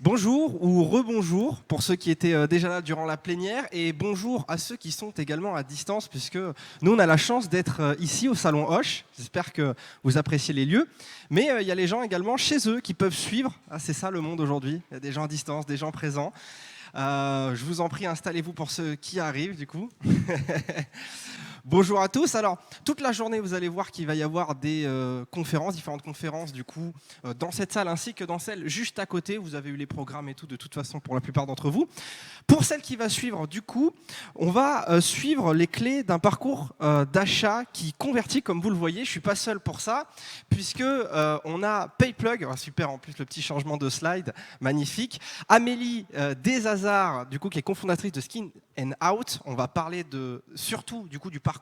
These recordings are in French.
Bonjour ou rebonjour pour ceux qui étaient déjà là durant la plénière et bonjour à ceux qui sont également à distance puisque nous on a la chance d'être ici au Salon Hoche. J'espère que vous appréciez les lieux. Mais il y a les gens également chez eux qui peuvent suivre. Ah, c'est ça le monde aujourd'hui. Il y a des gens à distance, des gens présents. Je vous en prie, installez-vous pour ceux qui arrivent du coup. Bonjour à tous. Alors, toute la journée, vous allez voir qu'il va y avoir des conférences, différentes conférences, du coup, dans cette salle ainsi que dans celle juste à côté. Vous avez eu les programmes et tout, de toute façon, pour la plupart d'entre vous. Pour celle qui va suivre, du coup, on va suivre les clés d'un parcours d'achat qui convertit, comme vous le voyez. Je ne suis pas seul pour ça, puisque on a Payplug, super, en plus, le petit changement de slide, magnifique. Amélie Deshazard, du coup, qui est cofondatrice de Skin and Out. On va parler surtout du coup du parcours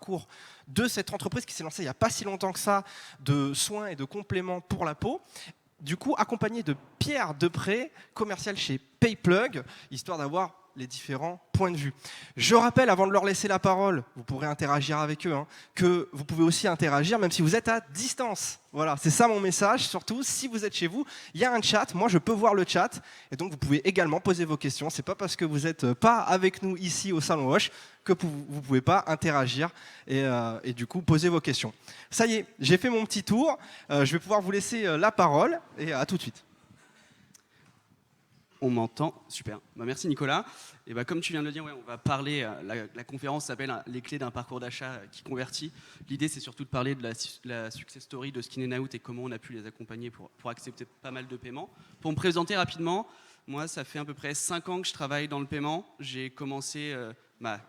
de cette entreprise qui s'est lancée il n'y a pas si longtemps que ça, de soins et de compléments pour la peau. Du coup, accompagné de Pierre Depré, commercial chez Payplug, histoire d'avoir les différents points de vue. Je rappelle, avant de leur laisser la parole, vous pourrez interagir avec eux, que vous pouvez aussi interagir même si vous êtes à distance. Voilà, c'est ça mon message. Surtout, si vous êtes chez vous, il y a un chat. Moi, je peux voir le chat. Et donc, vous pouvez également poser vos questions. Ce n'est pas parce que vous n'êtes pas avec nous ici au Salon Hoche que vous ne pouvez pas interagir et du coup, poser vos questions. Ça y est, j'ai fait mon petit tour. Je vais pouvoir vous laisser la parole et à tout de suite. On m'entend, super. Merci Nicolas. Et comme tu viens de le dire, on va parler, la conférence s'appelle « Les clés d'un parcours d'achat qui convertit ». L'idée, c'est surtout de parler de la success story de Skin and Out et comment on a pu les accompagner pour accepter pas mal de paiements. Pour me présenter rapidement, moi, ça fait à peu près 5 ans que je travaille dans le paiement. J'ai commencé ma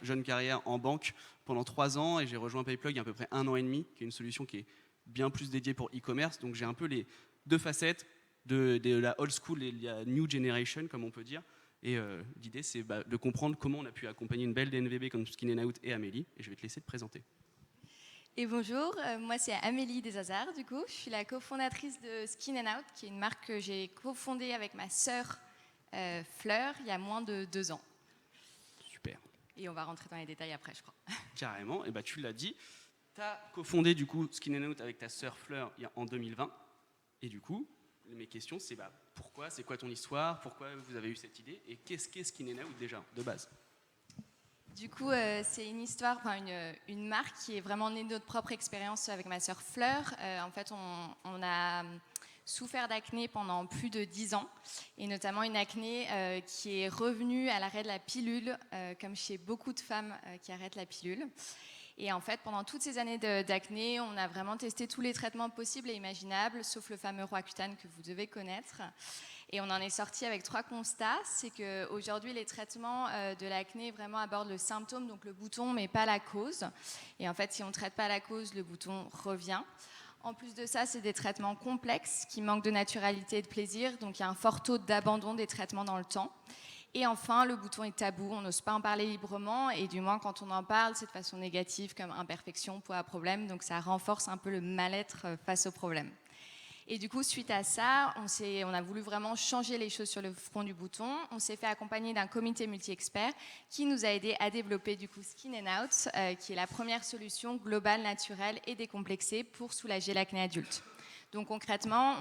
jeune carrière en banque pendant 3 ans et j'ai rejoint Payplug il y a à peu près 1 an et demi, qui est une solution qui est bien plus dédiée pour e-commerce. Donc j'ai un peu les deux facettes de la old school et la new generation, comme on peut dire. Et l'idée, c'est de comprendre comment on a pu accompagner une belle DNVB comme Skin and Out et Amélie. Et je vais te laisser te présenter. Et bonjour, moi c'est Amélie Deshazard, du coup. Je suis la cofondatrice de Skin and Out, qui est une marque que j'ai cofondée avec ma sœur Fleur il y a moins de 2 ans. Super. Et on va rentrer dans les détails après, je crois. Carrément, et tu l'as dit. Tu as cofondé du coup Skin and Out avec ta sœur Fleur en 2020. Et du coup, mes questions, c'est pourquoi, c'est quoi ton histoire, pourquoi vous avez eu cette idée et qu'est-ce qu'est Skin and Out déjà, de base? Du coup, c'est une histoire, une marque qui est vraiment née de notre propre expérience avec ma sœur Fleur. En fait, on a souffert d'acné pendant plus de 10 ans, et notamment une acné qui est revenue à l'arrêt de la pilule, comme chez beaucoup de femmes qui arrêtent la pilule. Et en fait, pendant toutes ces années d'acné, on a vraiment testé tous les traitements possibles et imaginables, sauf le fameux Roaccutane que vous devez connaître. Et on en est sorti avec 3 constats. C'est qu'aujourd'hui, les traitements de l'acné vraiment abordent le symptôme, donc le bouton, mais pas la cause. Et en fait, si on ne traite pas la cause, le bouton revient. En plus de ça, c'est des traitements complexes qui manquent de naturalité et de plaisir. Donc, il y a un fort taux d'abandon des traitements dans le temps. Et enfin, le bouton est tabou, on n'ose pas en parler librement, et du moins quand on en parle, c'est de façon négative, comme imperfection, poids, problème, donc ça renforce un peu le mal-être face au problème. Et du coup, suite à ça, on a voulu vraiment changer les choses sur le front du bouton. On s'est fait accompagner d'un comité multi-expert qui nous a aidé à développer du coup Skin and Out, qui est la première solution globale, naturelle et décomplexée pour soulager l'acné adulte. Donc concrètement,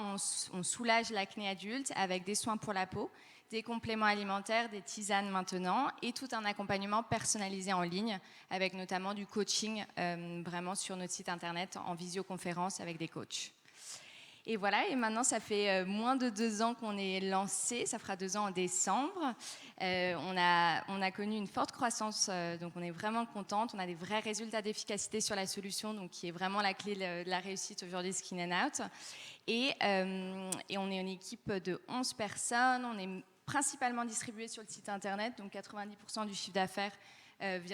on soulage l'acné adulte avec des soins pour la peau, des compléments alimentaires, des tisanes maintenant et tout un accompagnement personnalisé en ligne avec notamment du coaching vraiment sur notre site internet en visioconférence avec des coachs. Et voilà, et maintenant ça fait moins de 2 ans qu'on est lancé, ça fera 2 ans en décembre. On a connu une forte croissance, donc on est vraiment contente. On a des vrais résultats d'efficacité sur la solution, donc qui est vraiment la clé de la réussite aujourd'hui Skin and Out. Et on est une équipe de 11 personnes, on est principalement distribué sur le site internet, donc 90% du chiffre d'affaires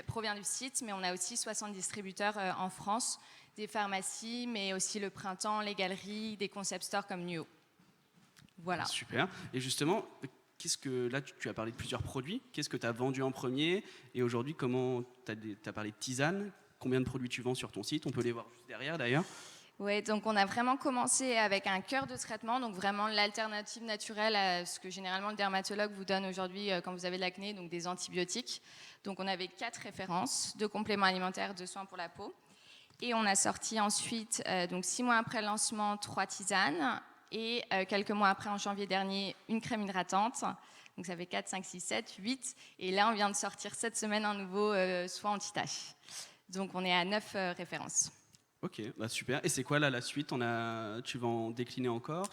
provient du site, mais on a aussi 60 distributeurs en France, des pharmacies, mais aussi le Printemps, les galeries, des concept stores comme Nuo. Voilà. Super. Et justement, là tu as parlé de plusieurs produits, qu'est-ce que tu as vendu en premier? Et aujourd'hui, comment tu as parlé de tisane? Combien de produits tu vends sur ton site? On peut les voir juste derrière d'ailleurs. Oui, donc on a vraiment commencé avec un cœur de traitement, donc vraiment l'alternative naturelle à ce que généralement le dermatologue vous donne aujourd'hui quand vous avez de l'acné, donc des antibiotiques. Donc on avait 4 références, 2 compléments alimentaires, 2 soins pour la peau. Et on a sorti ensuite, donc 6 mois après le lancement, 3 tisanes et quelques mois après, en janvier dernier, une crème hydratante. Donc ça fait 4, 5, 6, 7, 8. Et là, on vient de sortir cette semaine un nouveau soin anti-taches. Donc on est à 9 références. Ok, bah super. Et c'est quoi là la suite? Tu vas en décliner encore?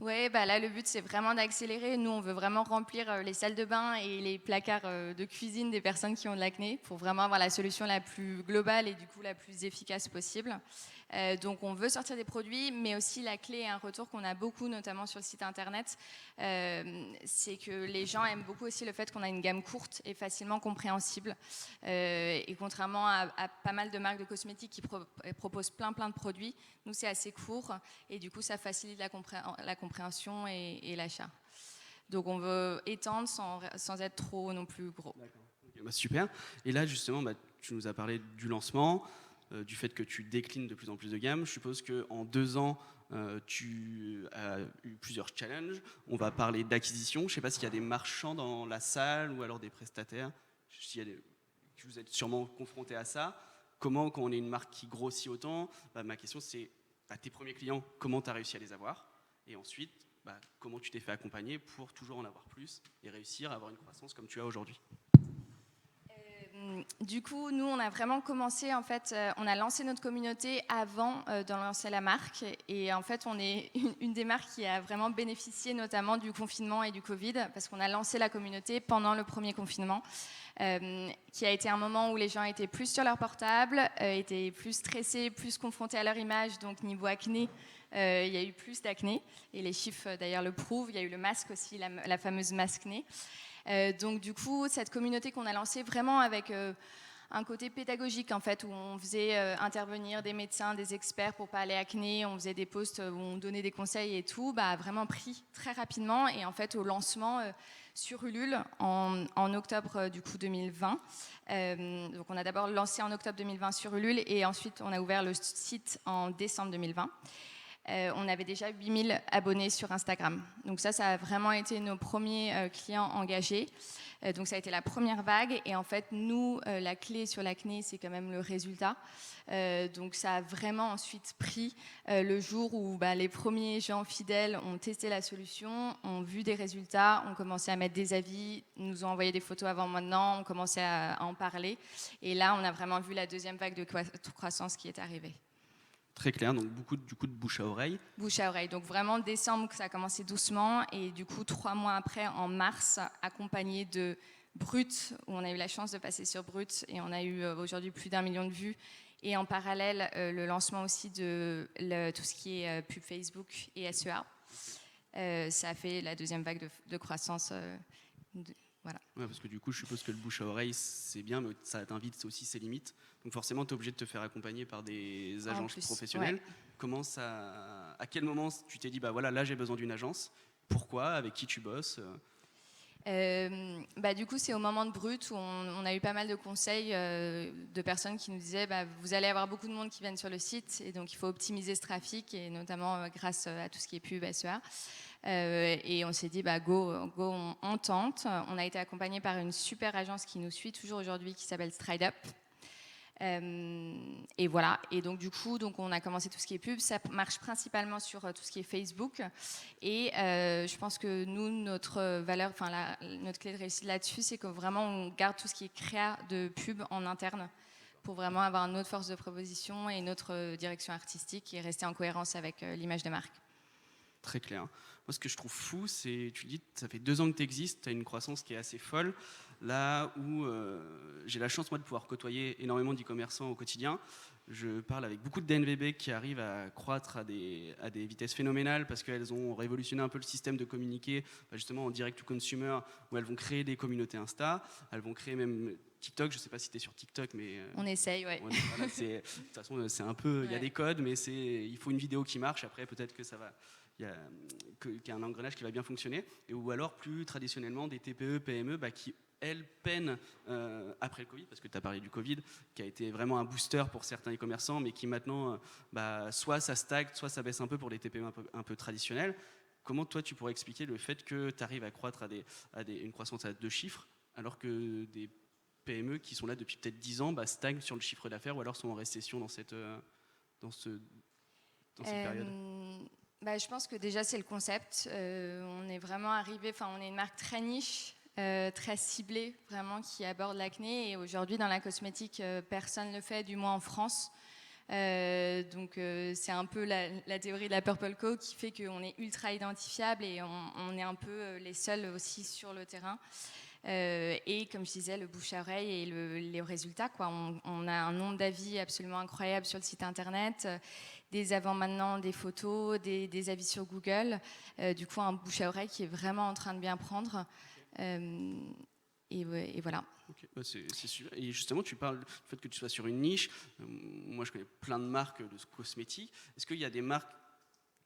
Oui, bah là le but c'est vraiment d'accélérer. Nous on veut vraiment remplir les salles de bain et les placards de cuisine des personnes qui ont de l'acné pour vraiment avoir la solution la plus globale et du coup la plus efficace possible. Donc on veut sortir des produits, mais aussi la clé et un retour qu'on a beaucoup, notamment sur le site internet, c'est que les gens aiment beaucoup aussi le fait qu'on a une gamme courte et facilement compréhensible. Et contrairement à pas mal de marques de cosmétiques qui proposent plein de produits, nous c'est assez court et du coup ça facilite la compréhension et l'achat. Donc on veut étendre sans être trop non plus gros. D'accord. Okay, bah super. Et là justement, tu nous as parlé du lancement, du fait que tu déclines de plus en plus de gammes. Je suppose qu'en 2 ans, tu as eu plusieurs challenges. On va parler d'acquisition. Je ne sais pas s'il y a des marchands dans la salle ou alors des prestataires. Vous êtes sûrement confrontés à ça. Comment, quand on est une marque qui grossit autant, ma question c'est, à tes premiers clients, comment tu as réussi à les avoir? Et ensuite, comment tu t'es fait accompagner pour toujours en avoir plus et réussir à avoir une croissance comme tu as aujourd'hui? Du coup, nous, on a vraiment commencé, en fait, on a lancé notre communauté avant de lancer la marque. Et en fait, on est une des marques qui a vraiment bénéficié notamment du confinement et du Covid, parce qu'on a lancé la communauté pendant le premier confinement, qui a été un moment où les gens étaient plus sur leur portable, étaient plus stressés, plus confrontés à leur image. Donc, niveau acné, il y a eu plus d'acné. Et les chiffres, d'ailleurs, le prouvent. Il y a eu le masque aussi, la fameuse masque-nez. Donc du coup, cette communauté qu'on a lancée vraiment avec un côté pédagogique en fait, où on faisait intervenir des médecins, des experts pour parler acné, on faisait des posts où on donnait des conseils et tout, a vraiment pris très rapidement. Et en fait, au lancement sur Ulule en octobre du coup 2020, donc on a d'abord lancé en octobre 2020 sur Ulule et ensuite on a ouvert le site en décembre 2020. On avait déjà 8000 abonnés sur Instagram. Donc ça a vraiment été nos premiers clients engagés. Donc ça a été la première vague. Et en fait, nous, la clé sur l'acné, c'est quand même le résultat. Donc ça a vraiment ensuite pris le jour où les premiers gens fidèles ont testé la solution, ont vu des résultats, ont commencé à mettre des avis, nous ont envoyé des photos avant maintenant, ont commencé à en parler. Et là, on a vraiment vu la deuxième vague de croissance qui est arrivée. Très clair, donc beaucoup de bouche à oreille. Bouche à oreille, donc vraiment décembre ça a commencé doucement et du coup 3 mois après en mars, accompagné de Brut, où on a eu la chance de passer sur Brut et on a eu aujourd'hui plus d'1 million de vues et en parallèle le lancement aussi de tout ce qui est pub Facebook et SEA. Ça a fait la deuxième vague de croissance. Voilà. Ouais, parce que du coup, je suppose que le bouche à oreille, c'est bien, mais ça t'invite aussi ses limites. Donc forcément, tu es obligé de te faire accompagner par des agences professionnelles. Ouais. À quel moment tu t'es dit, voilà, là j'ai besoin d'une agence? Pourquoi? Avec qui tu bosses? Du coup, c'est au moment de Brut où on a eu pas mal de conseils de personnes qui nous disaient vous allez avoir beaucoup de monde qui viennent sur le site et donc il faut optimiser ce trafic et notamment grâce à tout ce qui est pub, SEA. Et on s'est dit go, on tente. On a été accompagné par une super agence qui nous suit toujours aujourd'hui qui s'appelle StrideUp. Et voilà, et donc du coup on a commencé tout ce qui est pub, ça marche principalement sur tout ce qui est Facebook et je pense que nous notre valeur, notre clé de réussite là-dessus c'est que vraiment on garde tout ce qui est créa de pub en interne pour vraiment avoir une autre force de proposition et une autre direction artistique et rester en cohérence avec l'image de marque. Très clair. Moi, ce que je trouve fou, c'est, tu dis, ça fait 2 ans que tu existes, tu as une croissance qui est assez folle. Là où j'ai la chance, moi, de pouvoir côtoyer énormément d'e-commerçants au quotidien, je parle avec beaucoup de DNVB qui arrivent à croître à des vitesses phénoménales parce qu'elles ont révolutionné un peu le système de communiquer, justement en direct to consumer, où elles vont créer des communautés Insta, elles vont créer même TikTok. Je ne sais pas si tu es sur TikTok, mais... On essaye, ouais. Voilà, de toute façon, c'est un peu... Il y a des codes, mais il faut une vidéo qui marche. Après, peut-être que ça va... qu'il y a un engrenage qui va bien fonctionner, ou alors plus traditionnellement des TPE, PME qui, elles, peinent après le Covid, parce que tu as parlé du Covid, qui a été vraiment un booster pour certains e-commerçants, mais qui maintenant, soit ça stagne, soit ça baisse un peu pour les TPE un peu traditionnels. Comment toi, tu pourrais expliquer le fait que tu arrives à croître à une croissance à 2 chiffres, alors que des PME qui sont là depuis peut-être 10 ans stagnent sur le chiffre d'affaires, ou alors sont en récession dans cette période? Je pense que déjà c'est le concept. On est vraiment arrivé, on est une marque très niche, très ciblée, vraiment qui aborde l'acné. Et aujourd'hui dans la cosmétique, personne ne le fait, du moins en France. Donc c'est un peu la théorie de la Purple Co qui fait qu'on est ultra identifiable et on est un peu les seuls aussi sur le terrain. Et comme je disais, le bouche à oreille et les résultats, quoi. On a un nombre d'avis absolument incroyable sur le site internet, des avant-maintenant, des photos, des avis sur Google. Du coup, un bouche à oreille qui est vraiment en train de bien prendre. Et voilà. Okay. C'est super. Et justement, tu parles du fait que tu sois sur une niche. Moi, je connais plein de marques de cosmétiques. Est-ce qu'il y a des marques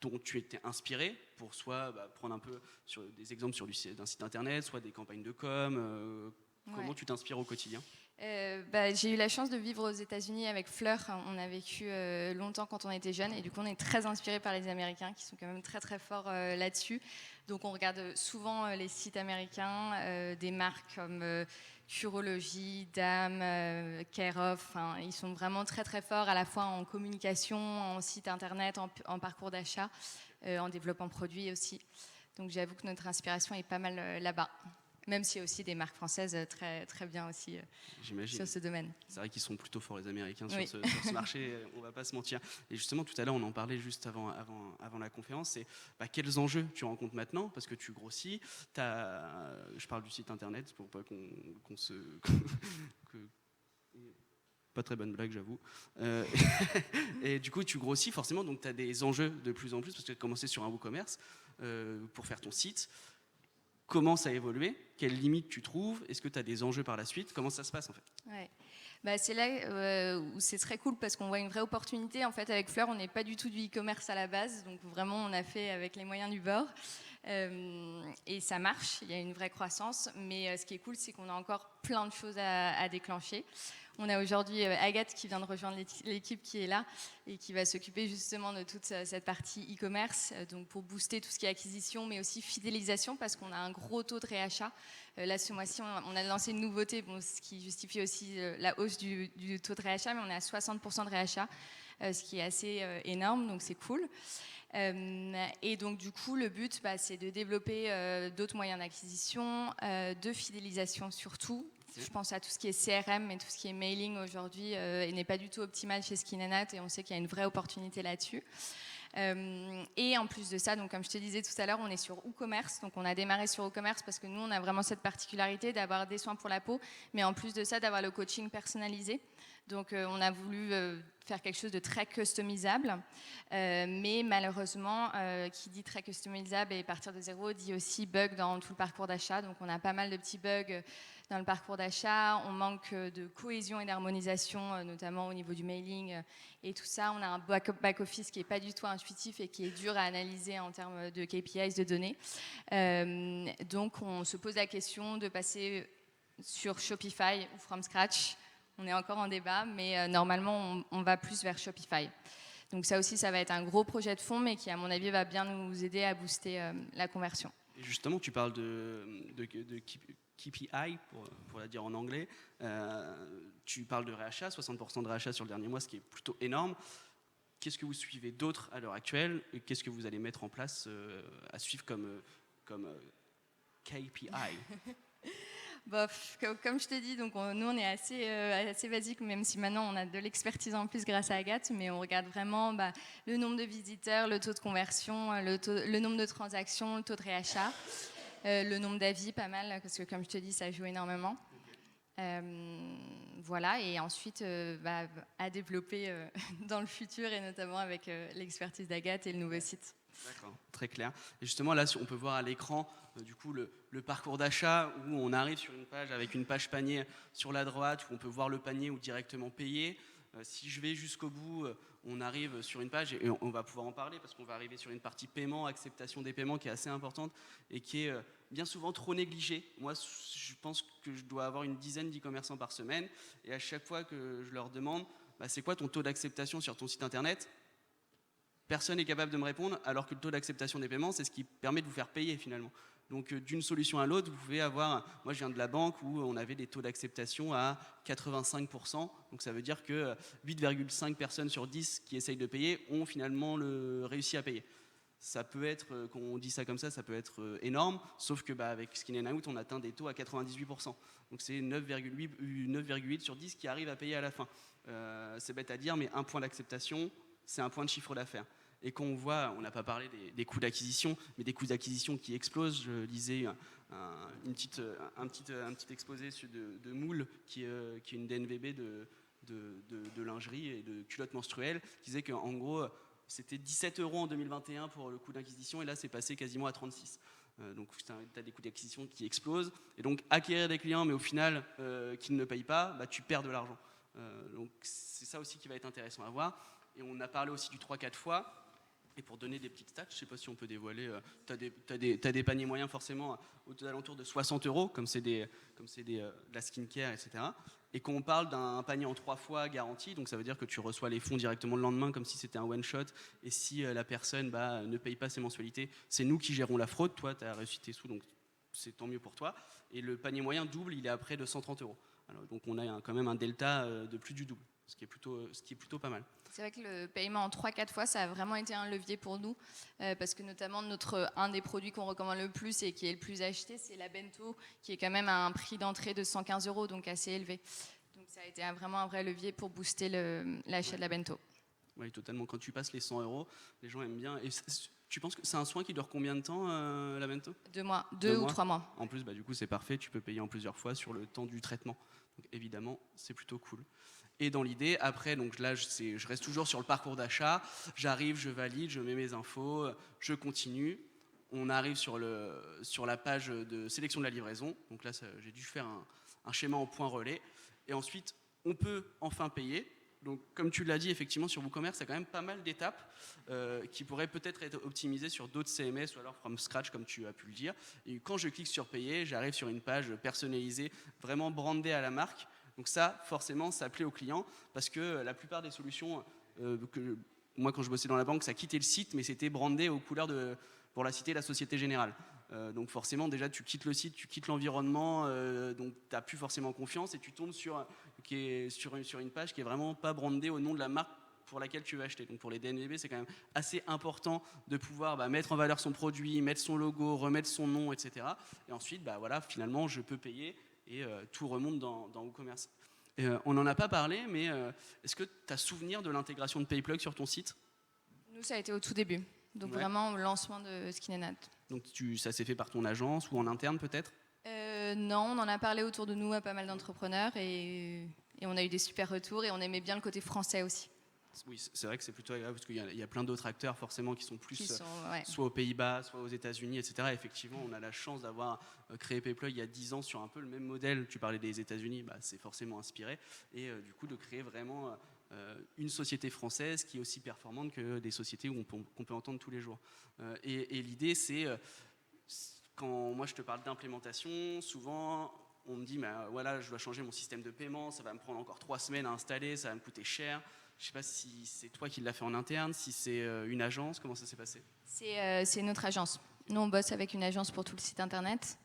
dont tu étais inspiré pour soit prendre un peu sur des exemples d'un site internet, soit des campagnes de com Comment tu t'inspires au quotidien? J'ai eu la chance de vivre aux États-Unis avec Fleur. On a vécu longtemps quand on était jeunes et du coup on est très inspiré par les Américains qui sont quand même très très forts là-dessus. Donc on regarde souvent les sites américains, des marques comme Curology, Dam, Care of. Ils sont vraiment très très forts à la fois en communication, en site internet, en parcours d'achat, en développement produit aussi. Donc j'avoue que notre inspiration est pas mal là-bas. Même s'il y a aussi des marques françaises très, très bien aussi sur ce domaine. C'est vrai qu'ils sont plutôt forts les Américains sur ce marché, on ne va pas se mentir. Et justement, tout à l'heure, on en parlait juste avant la conférence, c'est quels enjeux tu rencontres maintenant, parce que tu grossis. Je parle du site internet pour pas qu'on se... Pas très bonne blague, j'avoue. Et du coup, tu grossis forcément, donc tu as des enjeux de plus en plus, parce que tu as commencé sur un WooCommerce pour faire ton site. Comment ça a évolué? Quelles limites tu trouves? Est-ce que tu as des enjeux par la suite? Comment ça se passe en fait? C'est là où c'est très cool parce qu'on voit une vraie opportunité. En fait, avec Fleur, on n'est pas du tout du e-commerce à la base. Donc vraiment, on a fait avec les moyens du bord. Et ça marche, il y a une vraie croissance. Mais ce qui est cool, c'est qu'on a encore plein de choses à déclencher. On a aujourd'hui Agathe qui vient de rejoindre l'équipe qui est là et qui va s'occuper justement de toute cette partie e-commerce, donc pour booster tout ce qui est acquisition, mais aussi fidélisation, parce qu'on a un gros taux de réachat. Là, ce mois-ci, on a lancé une nouveauté, ce qui justifie aussi la hausse du taux de réachat, mais on est à 60% de réachat, ce qui est assez énorme, donc c'est cool. Et donc du coup le but c'est de développer d'autres moyens d'acquisition, de fidélisation surtout. Je pense à tout ce qui est CRM et tout ce qui est mailing aujourd'hui n'est pas du tout optimal chez Skin & Nat et on sait qu'il y a une vraie opportunité là-dessus. Et en plus de ça, donc comme je te disais tout à l'heure, on est sur WooCommerce, donc on a démarré sur WooCommerce parce que nous on a vraiment cette particularité d'avoir des soins pour la peau, mais en plus de ça d'avoir le coaching personnalisé. Donc on a voulu faire quelque chose de très customisable, mais malheureusement, qui dit très customisable et partir de zéro, dit aussi bug dans tout le parcours d'achat. Donc on a pas mal de petits bugs dans le parcours d'achat, on manque de cohésion et d'harmonisation, notamment au niveau du mailing et tout ça. On a un back-office qui n'est pas du tout intuitif et qui est dur à analyser en termes de KPIs, de données. Donc on se pose la question de passer sur Shopify ou from scratch. On est encore en débat, mais normalement, on va plus vers Shopify. Donc ça aussi, ça va être un gros projet de fond, mais qui, à mon avis, va bien nous aider à booster la conversion. Et justement, tu parles de KPI, pour la dire en anglais. Tu parles de réachat, 60% de réachat sur le dernier mois, ce qui est plutôt énorme. Qu'est-ce que vous suivez d'autre à l'heure actuelle? Et qu'est-ce que vous allez mettre en place à suivre comme KPI? Comme je t'ai dit, donc nous on est assez basique, même si maintenant on a de l'expertise en plus grâce à Agathe, mais on regarde vraiment le nombre de visiteurs, le taux de conversion, le nombre de transactions, le taux de réachat, le nombre d'avis, pas mal, parce que comme je te dis, ça joue énormément. Voilà, et ensuite à développer dans le futur et notamment avec l'expertise d'Agathe et le nouveau site. D'accord, très clair. Et justement, là, on peut voir à l'écran du coup le parcours d'achat où on arrive sur une page avec une page panier sur la droite où on peut voir le panier ou directement payer. Si je vais jusqu'au bout, on arrive sur une page et on va pouvoir en parler parce qu'on va arriver sur une partie paiement, acceptation des paiements qui est assez importante et qui est bien souvent trop négligée. Moi, je pense que je dois avoir une dizaine d'e-commerçants par semaine et à chaque fois que je leur demande c'est quoi ton taux d'acceptation sur ton site internet, personne n'est capable de me répondre, alors que le taux d'acceptation des paiements, c'est ce qui permet de vous faire payer finalement. Donc d'une solution à l'autre, vous pouvez avoir... Moi, je viens de la banque où on avait des taux d'acceptation à 85%. Donc ça veut dire que 8,5 personnes sur 10 qui essayent de payer ont finalement réussi à payer. ça peut être, quand on dit ça comme ça peut être énorme, sauf que avec Skin & Out, on atteint des taux à 98%. Donc c'est 9,8 sur 10 qui arrivent à payer à la fin. C'est bête à dire, mais un point d'acceptation, c'est un point de chiffre d'affaires. Et quand on voit, on n'a pas parlé des coûts d'acquisition, mais des coûts d'acquisition qui explosent. Je lisais un petit exposé de Moule, qui est une DNVB de lingerie et de culottes menstruelles, qui disait qu'en gros, c'était 17 € en 2021 pour le coût d'acquisition, et là, c'est passé quasiment à 36. Donc, tu as des coûts d'acquisition qui explosent. Et donc, acquérir des clients, mais au final, qu'ils ne payent pas, tu perds de l'argent. Donc, c'est ça aussi qui va être intéressant à voir. Et on a parlé aussi du 3-4 fois. Et pour donner des petites stats, je ne sais pas si on peut dévoiler, tu as des paniers moyens forcément aux alentours de 60 €, comme c'est de la skincare, etc. Et quand on parle d'un panier en 3 fois garanti, donc ça veut dire que tu reçois les fonds directement le lendemain, comme si c'était un one-shot, et si la personne ne paye pas ses mensualités, c'est nous qui gérons la fraude, toi tu as reçu tes sous, donc c'est tant mieux pour toi. Et le panier moyen double, il est à près de 130 €. Alors, donc on a quand même un delta de plus du double, ce qui est plutôt pas mal. C'est vrai que le paiement en 3-4 fois, ça a vraiment été un levier pour nous, parce que notamment un des produits qu'on recommande le plus et qui est le plus acheté, c'est la bento, qui est quand même à un prix d'entrée de 115 €, donc assez élevé. Donc ça a été vraiment un vrai levier pour booster l'achat de la bento. Oui, totalement. Quand tu passes les 100 €, les gens aiment bien. Et tu penses que c'est un soin qui dure combien de temps, la bento ? 2 mois, 2 ou 3 mois. En plus, du coup, c'est parfait, tu peux payer en plusieurs fois sur le temps du traitement. Donc évidemment, c'est plutôt cool. Et dans l'idée, après, donc là, je reste toujours sur le parcours d'achat. J'arrive, je valide, je mets mes infos, je continue. On arrive sur la page de sélection de la livraison. Donc là, j'ai dû faire un schéma en point relais. Et ensuite, on peut enfin payer. Donc, comme tu l'as dit, effectivement, sur WooCommerce, il y a quand même pas mal d'étapes qui pourraient peut-être être optimisées sur d'autres CMS ou alors from scratch, comme tu as pu le dire. Et quand je clique sur payer, j'arrive sur une page personnalisée, vraiment brandée à la marque. Donc ça, forcément, ça plaît aux clients parce que la plupart des solutions, moi, quand je bossais dans la banque, ça quittait le site, mais c'était brandé aux couleurs pour la citer, la Société Générale. Donc forcément, déjà, tu quittes le site, tu quittes l'environnement, donc tu n'as plus forcément confiance et tu tombes sur une page qui est vraiment pas brandée au nom de la marque pour laquelle tu veux acheter. Donc pour les DNVB, c'est quand même assez important de pouvoir mettre en valeur son produit, mettre son logo, remettre son nom, etc. Et ensuite, voilà, finalement, je peux payer et tout remonte dans WooCommerce. On n'en a pas parlé, mais est-ce que tu as souvenir de l'intégration de PayPlug sur ton site ? Nous, ça a été au tout début. Donc vraiment au lancement de Skin & Out. Donc ça s'est fait par ton agence ou en interne peut-être ? Non, on en a parlé autour de nous à pas mal d'entrepreneurs et on a eu des super retours et on aimait bien le côté français aussi. Oui, c'est vrai que c'est plutôt agréable parce qu'il y a plein d'autres acteurs forcément qui sont soit aux Pays-Bas, soit aux États-Unis, etc. Effectivement, on a la chance d'avoir créé PayPlug il y a 10 ans sur un peu le même modèle. Tu parlais des États-Unis, c'est forcément inspiré. Et du coup, de créer vraiment une société française qui est aussi performante que des sociétés qu'on peut entendre tous les jours. Et l'idée, c'est, quand moi je te parle d'implémentation, souvent on me dit, voilà, je dois changer mon système de paiement, ça va me prendre encore 3 semaines à installer, ça va me coûter cher. Je ne sais pas si c'est toi qui l'as fait en interne, si c'est une agence, comment ça s'est passé ? C'est notre agence. Nous, on bosse avec une agence pour tout le site internet,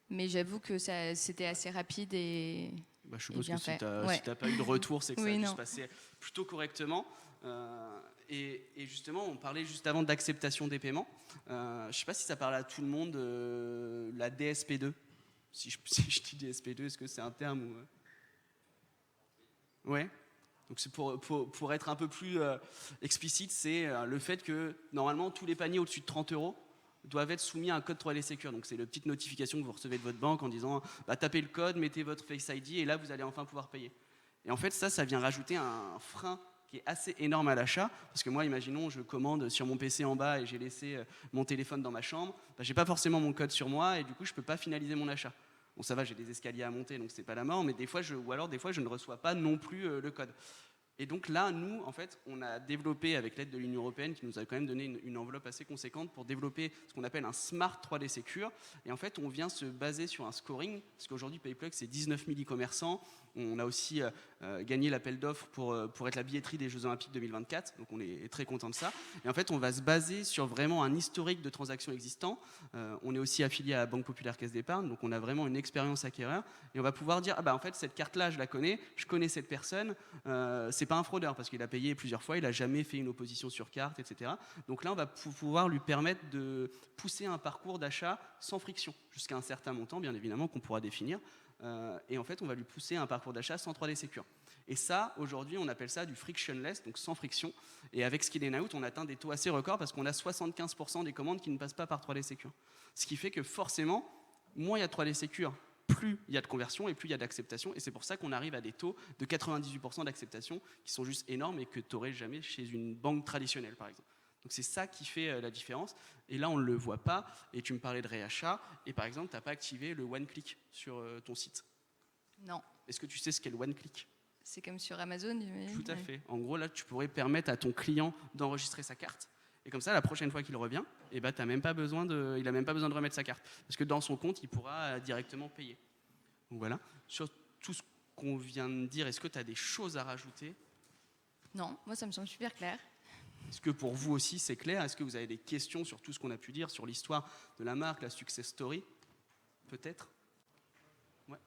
mais j'avoue que c'était assez rapide et je suppose bien que fait. Si tu n'as pas eu de retour, c'est que oui, ça a dû se passer plutôt correctement. Et justement, on parlait juste avant d'acceptation des paiements. Je ne sais pas si ça parle à tout le monde, la DSP2. Si je dis DSP2, est-ce que c'est un terme ou... Ouais. Donc c'est pour être un peu plus explicite, c'est le fait que normalement tous les paniers au-dessus de 30 € doivent être soumis à un code 3D Secure. Donc c'est la petite notification que vous recevez de votre banque en disant tapez le code, mettez votre Face ID et là vous allez enfin pouvoir payer. Et en fait ça vient rajouter un frein qui est assez énorme à l'achat, parce que moi, imaginons, je commande sur mon PC en bas et j'ai laissé mon téléphone dans ma chambre, j'ai pas forcément mon code sur moi et du coup je peux pas finaliser mon achat. Bon, ça va, j'ai des escaliers à monter, donc c'est pas la mort, mais des fois je ne reçois pas non plus le code. Et donc là, nous, en fait, on a développé, avec l'aide de l'Union européenne, qui nous a quand même donné une enveloppe assez conséquente pour développer ce qu'on appelle un Smart 3D Secure. Et en fait, on vient se baser sur un scoring, parce qu'aujourd'hui, PayPlug, c'est 19 000 e-commerçants. On a aussi gagné l'appel d'offres pour être la billetterie des Jeux Olympiques 2024, donc on est très content de ça. Et en fait, on va se baser sur vraiment un historique de transactions existants. On est aussi affilié à la Banque Populaire Caisse d'Épargne, donc on a vraiment une expérience acquéreur. Et on va pouvoir dire, en fait, cette carte-là, je la connais, je connais cette personne, c'est pas un fraudeur parce qu'il a payé plusieurs fois, il n'a jamais fait une opposition sur carte, etc. Donc là, on va pouvoir lui permettre de pousser un parcours d'achat sans friction, jusqu'à un certain montant, bien évidemment, qu'on pourra définir. Et en fait, on va lui pousser un parcours d'achat sans 3D Secure. Et ça, aujourd'hui, on appelle ça du frictionless, donc sans friction. Et avec Skin & Out, on atteint des taux assez records parce qu'on a 75% des commandes qui ne passent pas par 3D Secure. Ce qui fait que forcément, moins il y a de 3D Secure, plus il y a de conversion et plus il y a d'acceptation. Et c'est pour ça qu'on arrive à des taux de 98% d'acceptation qui sont juste énormes et que tu n'aurais jamais chez une banque traditionnelle, par exemple. Donc c'est ça qui fait la différence. Et là, on ne le voit pas. Et tu me parlais de réachat. Et par exemple, tu n'as pas activé le one-click sur ton site. Non. Est-ce que tu sais ce qu'est le one-click ? C'est comme sur Amazon, j'imagine. Tout à fait. En gros, là, tu pourrais permettre à ton client d'enregistrer sa carte. Et comme ça, la prochaine fois qu'il revient, il n'a même pas besoin de remettre sa carte. Parce que dans son compte, il pourra directement payer. Donc voilà. Sur tout ce qu'on vient de dire, est-ce que tu as des choses à rajouter ? Non, moi ça me semble super clair. Est-ce que pour vous aussi c'est clair ? Est-ce que vous avez des questions sur tout ce qu'on a pu dire, sur l'histoire de la marque, la success story ? Peut-être ? Ouais.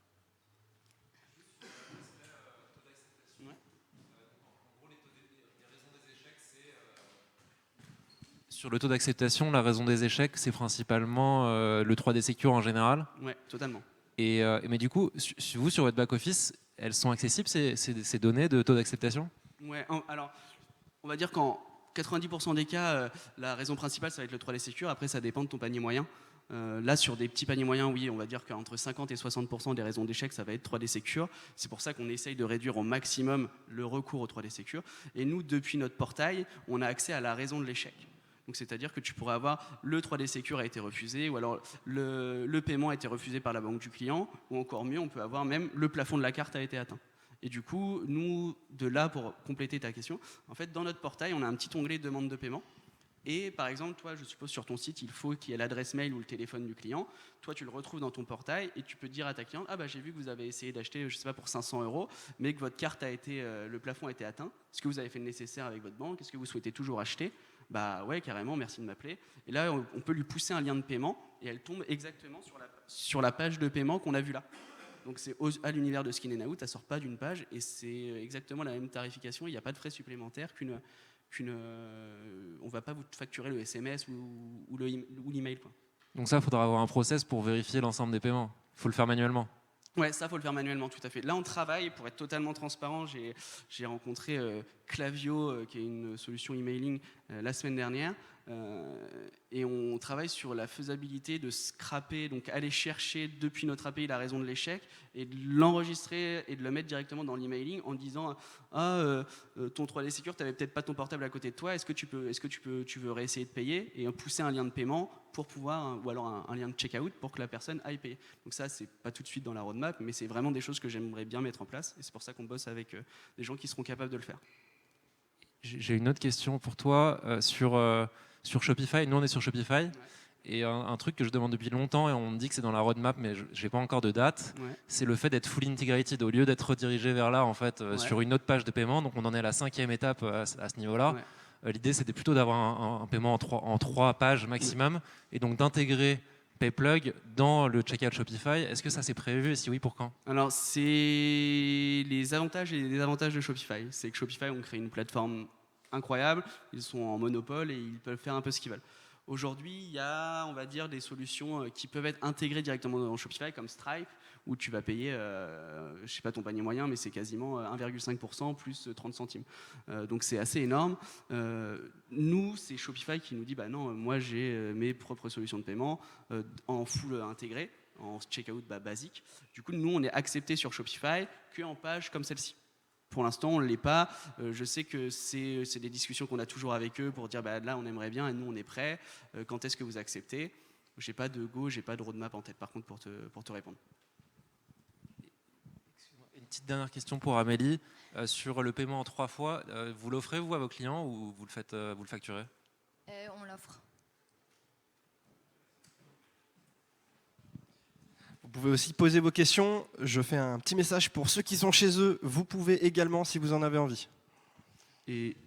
Sur le taux d'acceptation, la raison des échecs, c'est principalement le 3D Secure en général. Ouais, totalement. Mais du coup, vous, sur votre back-office, elles sont accessibles, ces données de taux d'acceptation ? Ouais, alors, on va dire qu'en 90% des cas, la raison principale, ça va être le 3D Secure. Après, ça dépend de ton panier moyen. Là, sur des petits paniers moyens, oui, on va dire qu'entre 50 et 60% des raisons d'échec, ça va être 3D Secure. C'est pour ça qu'on essaye de réduire au maximum le recours au 3D Secure. Et nous, depuis notre portail, on a accès à la raison de l'échec. Donc, c'est-à-dire que tu pourrais avoir le 3D Secure a été refusé, ou alors le paiement a été refusé par la banque du client, ou encore mieux, on peut avoir même le plafond de la carte a été atteint. Et du coup, nous, de là, pour compléter ta question, en fait, dans notre portail, on a un petit onglet demande de paiement. Et par exemple, toi, je suppose sur ton site, il faut qu'il y ait l'adresse mail ou le téléphone du client. Toi, tu le retrouves dans ton portail et tu peux dire à ta cliente, ah bah j'ai vu que vous avez essayé d'acheter, je sais pas, pour 500 €, mais que votre carte a été, le plafond a été atteint. Est-ce que vous avez fait le nécessaire avec votre banque ? Est-ce que vous souhaitez toujours acheter ? Bah ouais, carrément, merci de m'appeler. Et là, on peut lui pousser un lien de paiement et elle tombe exactement sur la page de paiement qu'on a vue là. Donc c'est à l'univers de Skin & Out, ça sort pas d'une page et c'est exactement la même tarification. Il n'y a pas de frais supplémentaires on va pas vous facturer le SMS ou l'email. Donc ça, il faudra avoir un process pour vérifier l'ensemble des paiements. Il faut le faire manuellement. Ouais, ça faut le faire manuellement, tout à fait. Là, on travaille, pour être totalement transparent, j'ai rencontré Klaviyo, qui est une solution emailing, la semaine dernière, et on travaille sur la faisabilité de scraper, donc aller chercher depuis notre API la raison de l'échec, et de l'enregistrer et de le mettre directement dans l'emailing en disant ton 3D Secure, tu n'avais peut-être pas ton portable à côté de toi, est-ce que tu veux réessayer de payer, et pousser un lien de paiement pour pouvoir, ou alors un lien de checkout pour que la personne aille payer. Donc ça, c'est pas tout de suite dans la roadmap, mais c'est vraiment des choses que j'aimerais bien mettre en place, et c'est pour ça qu'on bosse avec des gens qui seront capables de le faire. J'ai une autre question pour toi sur Shopify. Nous, on est sur Shopify. Ouais. Et un truc que je demande depuis longtemps, et on me dit que c'est dans la roadmap, mais je n'ai pas encore de date, c'est le fait d'être fully integrated. Au lieu d'être redirigé vers là, en fait, sur une autre page de paiement, donc on en est à la 5e étape à ce niveau-là. L'idée, c'était plutôt d'avoir un paiement en 3 pages maximum, et donc d'intégrer PayPlug dans le checkout Shopify. Est-ce que ça c'est prévu, et si oui, pour quand ? Alors, c'est les avantages et les désavantages de Shopify. C'est que Shopify ont créé une plateforme incroyable, ils sont en monopole et ils peuvent faire un peu ce qu'ils veulent. Aujourd'hui, il y a, on va dire, des solutions qui peuvent être intégrées directement dans Shopify, comme Stripe, où tu vas payer, je ne sais pas ton panier moyen, mais c'est quasiment 1,5% plus 30 centimes. Donc c'est assez énorme. Nous, c'est Shopify qui nous dit, bah non, moi j'ai mes propres solutions de paiement en full intégré, en checkout basique. Du coup, nous, on est accepté sur Shopify qu'en page comme celle-ci. Pour l'instant, on ne l'est pas. Je sais que c'est des discussions qu'on a toujours avec eux pour dire bah, là, on aimerait bien et nous, on est prêts. Quand est-ce que vous acceptez ? Je n'ai pas de go, je n'ai pas de roadmap en tête, par contre, pour te répondre. Une petite dernière question pour Amélie. Sur le paiement en 3 fois, vous l'offrez, vous, à vos clients ou vous le facturez ? On l'offre. Vous pouvez aussi poser vos questions. Je fais un petit message pour ceux qui sont chez eux. Vous pouvez également si vous en avez envie. Et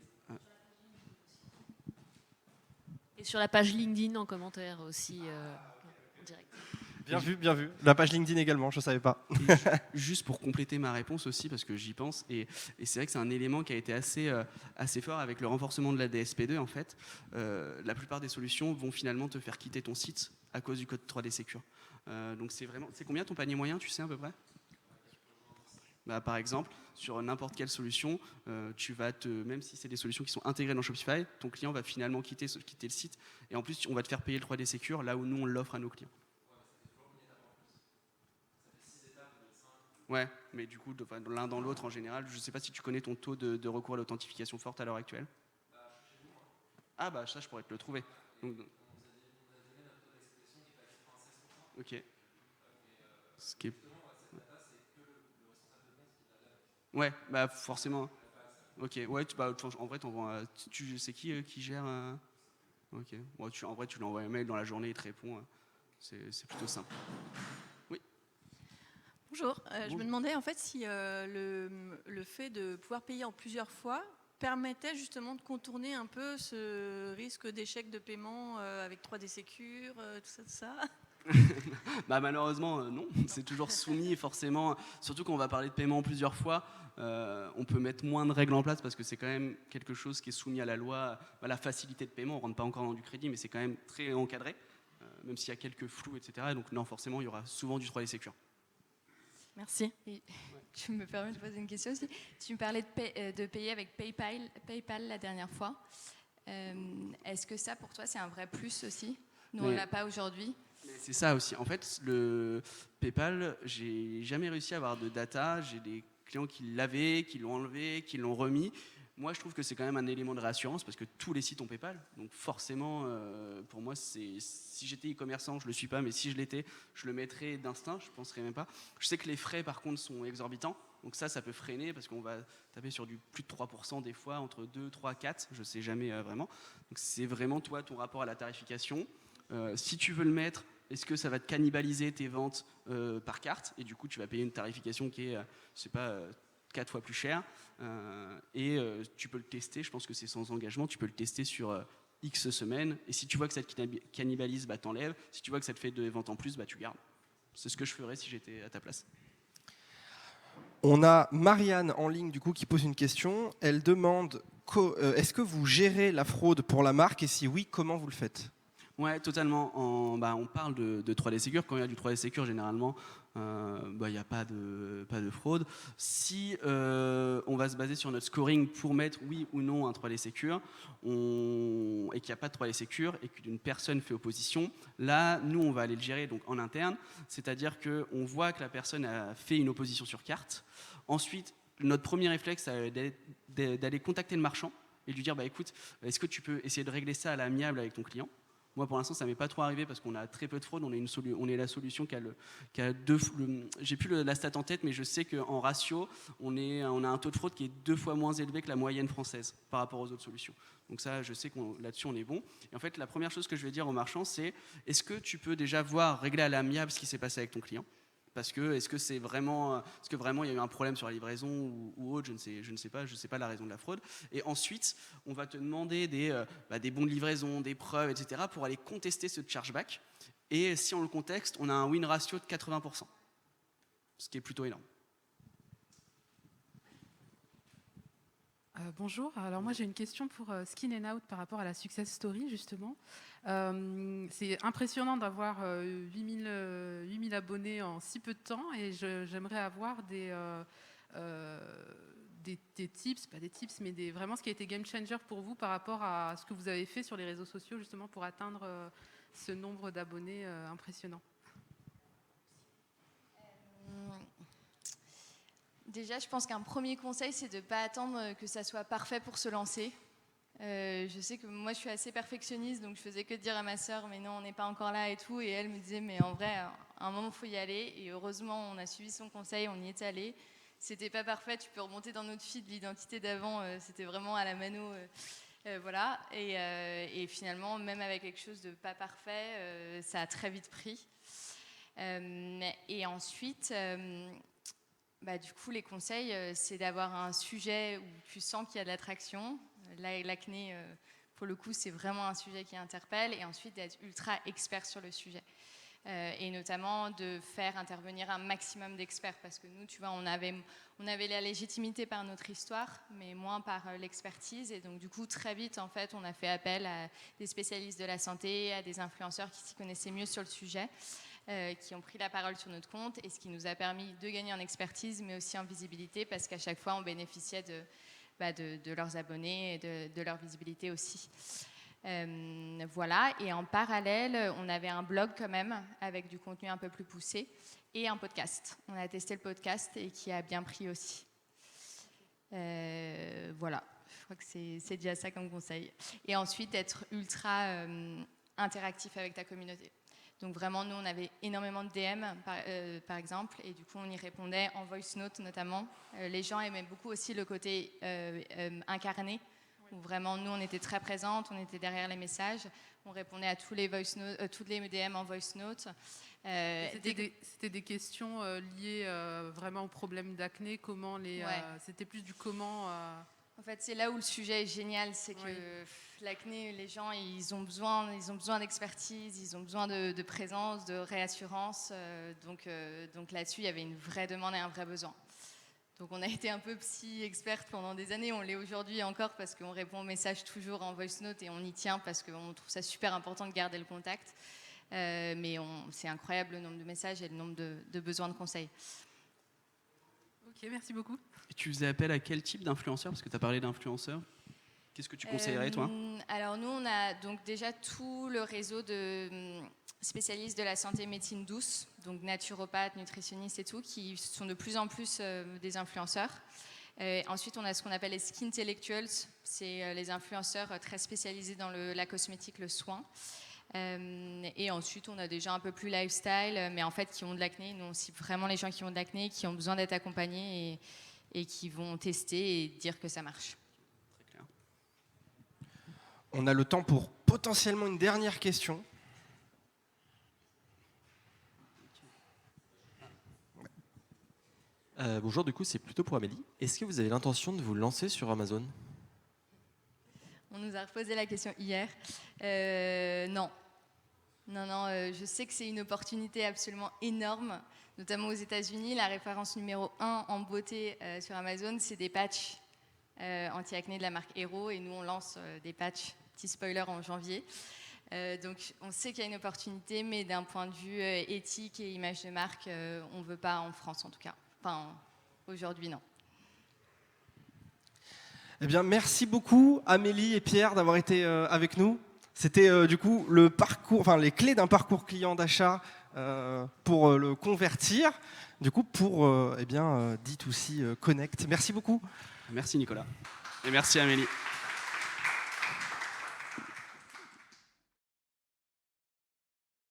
sur la page LinkedIn en commentaire aussi en direct. Bien vu, bien vu. La page LinkedIn également, je ne savais pas. Juste pour compléter ma réponse aussi, parce que j'y pense, et c'est vrai que c'est un élément qui a été assez fort avec le renforcement de la DSP2 en fait. La plupart des solutions vont finalement te faire quitter ton site à cause du code 3D Secure. Donc c'est combien ton panier moyen, tu sais à peu près? Bah, par exemple, sur n'importe quelle solution, même si c'est des solutions qui sont intégrées dans Shopify, ton client va finalement quitter le site, et en plus on va te faire payer le 3D Secure là où nous on l'offre à nos clients. Ouais, mais du coup, l'un dans l'autre en général, je ne sais pas si tu connais ton taux de recours à l'authentification forte à l'heure actuelle. Ah bah ça, je pourrais te le trouver. Donc, ok. Ce qui est... Ouais, bah forcément. Ok, ouais, en vrai, c'est qui gère Ok, bon, en vrai, tu lui envoies un mail dans la journée, il te répond. C'est plutôt simple. Oui. Bonjour, je me demandais en fait si le fait de pouvoir payer en plusieurs fois permettait justement de contourner un peu ce risque d'échec de paiement avec 3D Secure, tout ça. Bah malheureusement non, c'est toujours soumis forcément, surtout quand on va parler de paiement plusieurs fois, on peut mettre moins de règles en place parce que c'est quand même quelque chose qui est soumis à la loi, à la facilité de paiement, on ne rentre pas encore dans du crédit mais c'est quand même très encadré, même s'il y a quelques flous etc. Et donc non forcément il y aura souvent du 3D Secure. Merci. Et tu me permets de poser une question aussi. Tu me parlais de payer avec PayPal la dernière fois. Est-ce que ça pour toi c'est un vrai plus aussi? Nous on ne l'a pas aujourd'hui. C'est ça aussi. En fait, le PayPal, j'ai jamais réussi à avoir de data. J'ai des clients qui l'avaient, qui l'ont enlevé, qui l'ont remis. Moi, je trouve que c'est quand même un élément de réassurance parce que tous les sites ont PayPal. Donc forcément, pour moi, si j'étais e-commerçant, je le suis pas, mais si je l'étais, je le mettrais d'instinct. Je penserais même pas. Je sais que les frais, par contre, sont exorbitants. Donc ça peut freiner parce qu'on va taper sur du plus de 3% des fois, entre 2, 3, 4. Je sais jamais vraiment. Donc c'est vraiment toi, ton rapport à la tarification. Si tu veux le mettre, est-ce que ça va te cannibaliser tes ventes par carte et du coup tu vas payer une tarification qui est, je sais pas, 4 fois plus chère tu peux le tester, je pense que c'est sans engagement, tu peux le tester sur X semaines et si tu vois que ça te cannibalise, bah t'enlèves, si tu vois que ça te fait des ventes en plus, bah tu gardes. C'est ce que je ferais si j'étais à ta place. On a Marianne en ligne du coup qui pose une question. Elle demande est-ce que vous gérez la fraude pour la marque et si oui, comment vous le faites? Ouais, totalement. On parle de 3D Secure. Quand il y a du 3D Secure, généralement, il n'y a pas de fraude. Si on va se baser sur notre scoring pour mettre oui ou non un 3D Secure, et qu'il n'y a pas de 3D Secure et qu'une personne fait opposition, là, nous, on va aller le gérer donc, en interne. C'est-à-dire qu'on voit que la personne a fait une opposition sur carte. Ensuite, notre premier réflexe, c'est d'aller contacter le marchand et lui dire, bah, écoute, est-ce que tu peux essayer de régler ça à l'amiable avec ton client? Moi, pour l'instant, ça ne m'est pas trop arrivé parce qu'on a très peu de fraude. On est la solution qui a j'ai plus la stat en tête, mais je sais qu'en ratio, on a un taux de fraude qui est 2 fois moins élevé que la moyenne française par rapport aux autres solutions. Donc ça, je sais que là-dessus, on est bon. Et en fait, la première chose que je vais dire aux marchands, c'est est-ce que tu peux déjà régler à l'amiable ce qui s'est passé avec ton client? Parce que est-ce que vraiment il y a eu un problème sur la livraison ou autre, je ne sais pas la raison de la fraude. Et ensuite, on va te demander des bons de livraison, des preuves, etc. pour aller contester ce chargeback. Et si on le contexte, on a un win ratio de 80%, ce qui est plutôt énorme. Bonjour, alors moi j'ai une question pour Skin & Out par rapport à la success story justement. C'est impressionnant d'avoir 8000 abonnés en si peu de temps et j'aimerais avoir des tips, pas des tips, mais vraiment ce qui a été game changer pour vous par rapport à ce que vous avez fait sur les réseaux sociaux justement pour atteindre ce nombre d'abonnés impressionnant. Déjà, je pense qu'un premier conseil, c'est de ne pas attendre que ça soit parfait pour se lancer. Je sais que moi, je suis assez perfectionniste, donc je faisais que dire à ma sœur, mais non, on n'est pas encore là et tout. Et elle me disait, mais en vrai, à un moment, il faut y aller. Et heureusement, on a suivi son conseil, on y est allé. C'était pas parfait, tu peux remonter dans notre feed l'identité d'avant, c'était vraiment à la mano. Voilà. Et finalement, même avec quelque chose de pas parfait, ça a très vite pris. Et ensuite... du coup, les conseils, c'est d'avoir un sujet où tu sens qu'il y a de l'attraction. L'acné, pour le coup, c'est vraiment un sujet qui interpelle. Et ensuite, d'être ultra expert sur le sujet. et notamment de faire intervenir un maximum d'experts, parce que nous, tu vois, on avait la légitimité par notre histoire, mais moins par l'expertise, et donc du coup, très vite, en fait, on a fait appel à des spécialistes de la santé, à des influenceurs qui s'y connaissaient mieux sur le sujet, qui ont pris la parole sur notre compte, et ce qui nous a permis de gagner en expertise, mais aussi en visibilité, parce qu'à chaque fois, on bénéficiait de leurs abonnés et de leur visibilité aussi. Voilà, et en parallèle, on avait un blog quand même, avec du contenu un peu plus poussé, et un podcast. On a testé le podcast et qui a bien pris aussi. Voilà, je crois que c'est déjà ça comme conseil. Et ensuite, être ultra interactif avec ta communauté. Donc vraiment, nous, on avait énormément de DM, par exemple, et du coup, on y répondait en voice note notamment. Les gens aimaient beaucoup aussi le côté incarné, où vraiment, nous, on était très présentes, on était derrière les messages, on répondait à tous les toutes les DM en voice note. C'était des questions liées vraiment au problème d'acné, comment c'était plus du comment. En fait, c'est là où le sujet est génial, c'est que l'acné, les gens, ils ont besoin d'expertise, ils ont besoin de présence, de réassurance. Donc là-dessus, il y avait une vraie demande et un vrai besoin. Donc on a été un peu psy-experte pendant des années, on l'est aujourd'hui encore parce qu'on répond aux messages toujours en voice note et on y tient parce qu'on trouve ça super important de garder le contact. Mais c'est incroyable le nombre de messages et le nombre de besoins de conseils. Ok, merci beaucoup. Et tu faisais appel à quel type d'influenceurs? Parce que tu as parlé d'influenceurs. Qu'est-ce que tu conseillerais, toi? Alors nous, on a donc déjà tout le réseau de spécialistes de la santé médecine douce, donc naturopathes, nutritionnistes et tout, qui sont de plus en plus des influenceurs. Ensuite, on a ce qu'on appelle les skin intellectuals, c'est les influenceurs très spécialisés dans la cosmétique, le soin. Et ensuite, on a des gens un peu plus lifestyle, mais en fait qui ont de l'acné. Nous, on cible vraiment les gens qui ont de l'acné, qui ont besoin d'être accompagnés et qui vont tester et dire que ça marche. Très clair. On a le temps pour potentiellement une dernière question. Bonjour, du coup, c'est plutôt pour Amélie. Est-ce que vous avez l'intention de vous lancer sur Amazon? On nous a reposé la question hier. Non. Non, je sais que c'est une opportunité absolument énorme, notamment aux États-Unis. La référence numéro 1 en beauté sur Amazon, c'est des patchs anti-acné de la marque Hero. Et nous, on lance des patchs, petit spoiler, en janvier. Donc, on sait qu'il y a une opportunité, mais d'un point de vue éthique et image de marque, on ne veut pas en France, en tout cas. Enfin, aujourd'hui, non. Eh bien, merci beaucoup, Amélie et Pierre, d'avoir été avec nous. C'était du coup le parcours, enfin les clés d'un parcours client d'achat pour le convertir. Du coup, pour D2C Connect. Merci beaucoup. Merci Nicolas. Et merci Amélie.